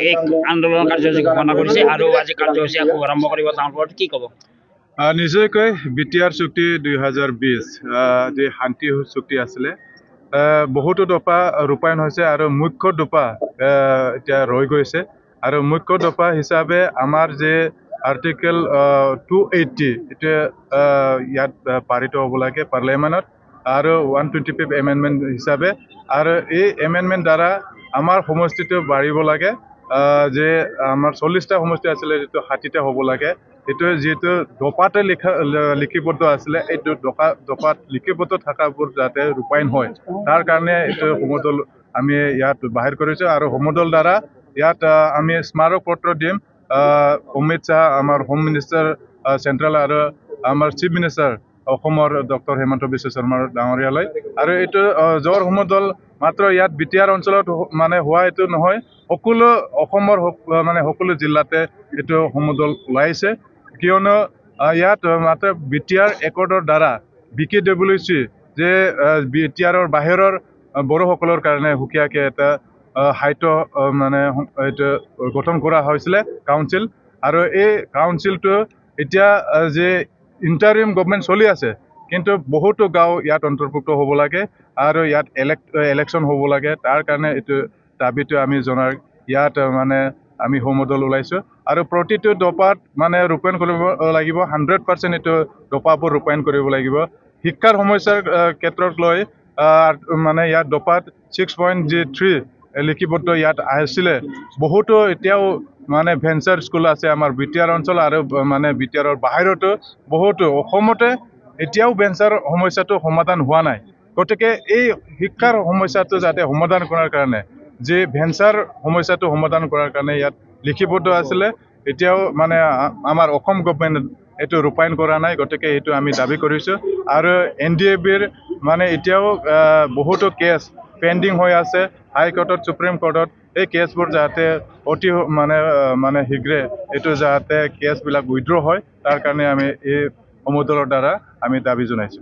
एक आंदोलन कार्यसूची घोषणा কৰিছে আৰু আজি কাৰ্যসূচী আকৌ আৰম্ভ কৰিব তাৰ কি ক'ব নিশ্চয়কৈ বিটিআৰ চুক্তি 2020 যে শান্তি চুক্তি আছিলে বহুতো দফা ৰূপায়ণ হৈছে আৰু মুখ্য দফা এতিয়া ৰৈ গৈছে আৰু মুখ্য দফা হিচাপে আমাৰ যে আৰ্টিকেল 280 এটা ইয়াত পাৰিত হ'ব লাগে পাৰ্লিয়ামেণ্টত আৰু 125 এমেণ্ডমেণ্ট হিচাপে আৰু এই এমেণ্ডমেণ্ট দ্বাৰা আমাৰ সমষ্টিটো বাঢ়িব লাগে যে আমাৰ 40টা সমষ্টি আছিলে যেটো 60টা হ'ব লাগে এটো যেটো দফাতে লিখিবদ্ধ আছিলে এই দফাত লিখিবদ্ধ থাকাবোৰ যাতে ৰূপায়ণ হয় তাৰ কাৰণে এটো সমদল আমি ইয়াত বাহিৰ কৰিছো আৰু সমদল দ্বাৰা ইয়াত আমি স্মাৰক পত্ৰ দিম অমিত শাহ আমাৰ হোম মিনিষ্টাৰ সেন্ট্ৰেল আৰু আমাৰ চিফ মিনিষ্টাৰ অসমৰ ডক্টৰ হেমন্ত বিশ্ব শৰ্মাৰ ডাঙৰীয়ালৈ আৰু এটো জৰ সমদল মাত্ৰ ইয়াত বিটিআৰ অঞ্চলত মানে হোৱা এটো নহয় সকলো অসমৰ মানে সকলো জিলাতে এটো সমদল ওলাইছে কিয়নো ইয়াত মাত্ৰ বিটিআৰ একৰ্ডৰ দ্বাৰা বিকেডব্লিউচি যে বিটিআৰৰ বাহিৰৰ বড়োসকলৰ কাৰণে হুকিয়াকে এটা হাইট মানে এটা গঠন কৰা হৈছিল কাউন্সিল আৰু এই কাউন্সিলটো এতিয়া যে ইন্টাৰিম গভৰ্নমেন্ট চলি আছে কিন্তু বহুতো গাঁও ইয়াত অন্তৰ্ভুক্ত হ'ব লাগে আৰু ইয়াত ইলেকশ্যন হ'ব লাগে তাৰ কাৰণে এটো দাবিটো আমি জনাৰ ইয়াত মানে আমি সমদল ওলাইছো আৰু প্ৰতিটো দফাত মানে ৰূপায়ণ কৰিব লাগিব 100% এটো দফাবোৰ ৰূপায়ণ কৰিব লাগিব শিক্ষাৰ সমস্যাৰ ক্ষেত্ৰত লৈ মানে ইয়াত দফাত 6.3 লিখিবদ্ধ ইয়াত আহিছিলে বহুতো এতিয়াও মানে ভেঞ্চাৰ স্কুল আছে আমাৰ বিটিআৰ অঞ্চল আৰু মানে বিটিআৰৰ বাহিৰতো বহুতো অসমতে এতিয়াও ভেঞ্চাৰ সমস্যাটো সমাধান হোৱা নাই গতিকে এই শিক্ষাৰ সমস্যাটো যাতে সমাধান কৰাৰ কাৰণে যে ভেঞ্চাৰ সমস্যাটো সমাধান কৰাৰ কাৰণে ইয়াত লিখিবদ্ধ আছিলে এতিয়াও মানে আমাৰ অসম গভৰ্নমেণ্ট এটো ৰূপায়ণ কৰা নাই গতিকে এটো আমি দাবী কৰিছো আৰু এনডিএবিৰ মানে এতিয়াও বহুতো কেছ পেন্ডিং হৈ আছে হাই কোৰ্টত সুপ্ৰিম কোৰ্টত এই কেছবোৰ যাতে অতি মানে শীঘ্ৰে এটো যাতে কেছবিলাক উইথড্ৰ হয় তাৰ কাৰণে আমি এই সমদলৰ দ্বাৰা আমি দাবী জনাইছো